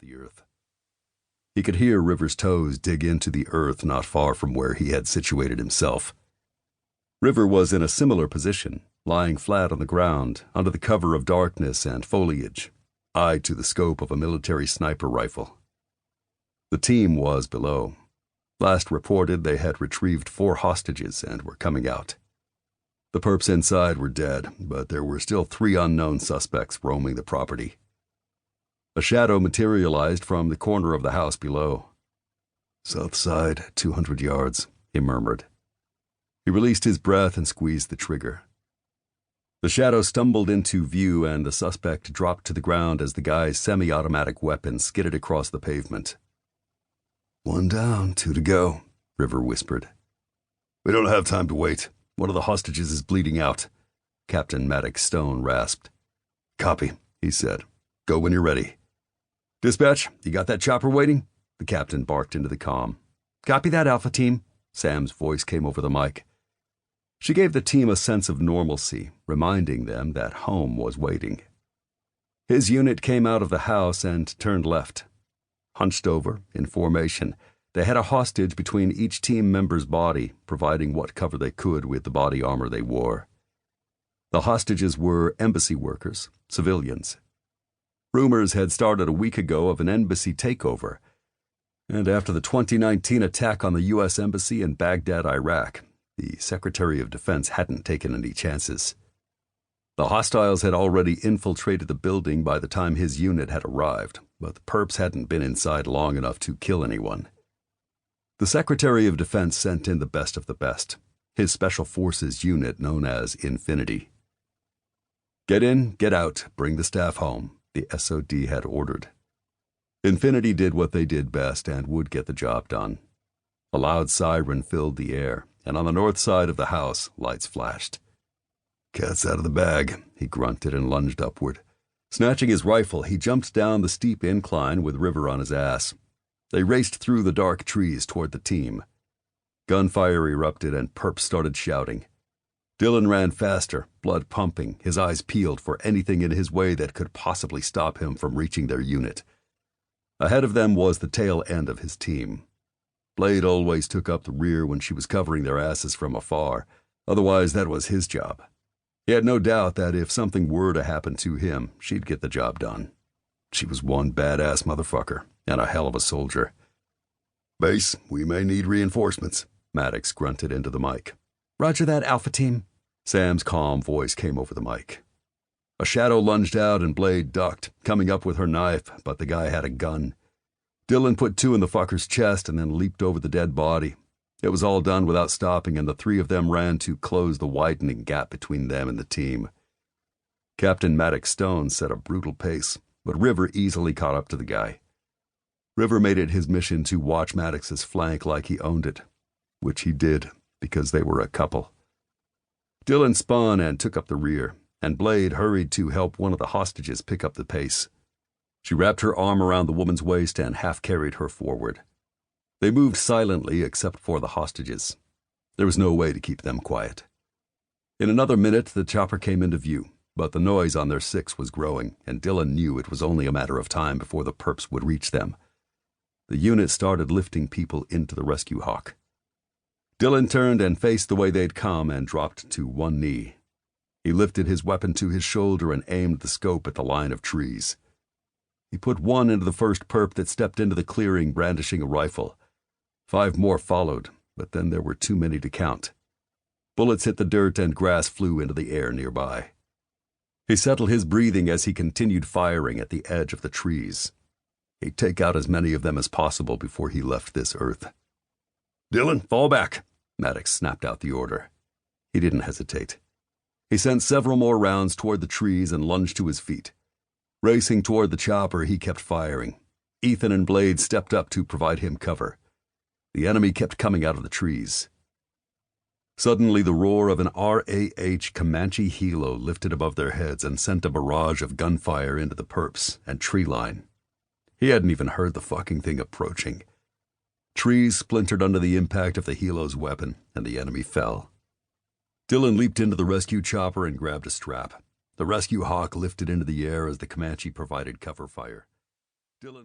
the earth. He could hear River's toes dig into the earth not far from where he had situated himself. River was in a similar position, lying flat on the ground, under the cover of darkness and foliage, eye to the scope of a military sniper rifle. The team was below. Last reported, they had retrieved 4 hostages and were coming out. The perps inside were dead, but there were still 3 unknown suspects roaming the property. A shadow materialized from the corner of the house below. "South side, 200 yards, he murmured. He released his breath and squeezed the trigger. The shadow stumbled into view and the suspect dropped to the ground as the guy's semi-automatic weapon skidded across the pavement. "1 down, 2 to go," River whispered. "We don't have time to wait. One of the hostages is bleeding out," Captain Maddox Stone rasped. "Copy," he said. "Go when you're ready." "Dispatch, you got that chopper waiting?" the captain barked into the comm. "Copy that, Alpha Team," Sam's voice came over the mic. She gave the team a sense of normalcy, reminding them that home was waiting. His unit came out of the house and turned left. Hunched over, in formation, they had a hostage between each team member's body, providing what cover they could with the body armor they wore. The hostages were embassy workers, civilians. Rumors had started a week ago of an embassy takeover, and after the 2019 attack on the U.S. Embassy in Baghdad, Iraq, the Secretary of Defense hadn't taken any chances. The hostiles had already infiltrated the building by the time his unit had arrived, but the perps hadn't been inside long enough to kill anyone. The Secretary of Defense sent in the best of the best, his Special Forces unit known as Infinity. "Get in, get out, bring the staff home," the SOD had ordered. Infinity did what they did best and would get the job done. A loud siren filled the air, and on the north side of the house, lights flashed. "Cat's out of the bag," he grunted and lunged upward. Snatching his rifle, he jumped down the steep incline with River on his ass. They raced through the dark trees toward the team. Gunfire erupted and perps started shouting. Dillon ran faster, blood pumping, his eyes peeled for anything in his way that could possibly stop him from reaching their unit. Ahead of them was the tail end of his team. Blade always took up the rear when she was covering their asses from afar, otherwise that was his job. He had no doubt that if something were to happen to him, she'd get the job done. She was one badass motherfucker, and a hell of a soldier. "Base, we may need reinforcements," Maddox grunted into the mic. "Roger that, Alpha Team." Sam's calm voice came over the mic. A shadow lunged out and Blade ducked, coming up with her knife, but the guy had a gun. Dillon put 2 in the fucker's chest and then leaped over the dead body. It was all done without stopping, and the 3 of them ran to close the widening gap between them and the team. Captain Maddox Stone set a brutal pace, but River easily caught up to the guy. River made it his mission to watch Maddox's flank like he owned it, which he did because they were a couple. Dillon spun and took up the rear, and Blade hurried to help one of the hostages pick up the pace. She wrapped her arm around the woman's waist and half-carried her forward. They moved silently except for the hostages. There was no way to keep them quiet. In another minute, the chopper came into view, but the noise on their 6 was growing, and Dillon knew it was only a matter of time before the perps would reach them. The unit started lifting people into the rescue hawk. Dillon turned and faced the way they'd come and dropped to one knee. He lifted his weapon to his shoulder and aimed the scope at the line of trees. He put 1 into the first perp that stepped into the clearing brandishing a rifle. 5 more followed, but then there were too many to count. Bullets hit the dirt and grass flew into the air nearby. He settled his breathing as he continued firing at the edge of the trees. He'd take out as many of them as possible before he left this earth. "Dillon, fall back," Maddox snapped out the order. He didn't hesitate. He sent several more rounds toward the trees and lunged to his feet. Racing toward the chopper, he kept firing. Ethan and Blade stepped up to provide him cover. The enemy kept coming out of the trees. Suddenly, the roar of an RAH Comanche helo lifted above their heads and sent a barrage of gunfire into the perps and tree line. He hadn't even heard the fucking thing approaching. Trees splintered under the impact of the helo's weapon, and the enemy fell. Dillon leaped into the rescue chopper and grabbed a strap. The rescue hawk lifted into the air as the Comanche provided cover fire. Dillon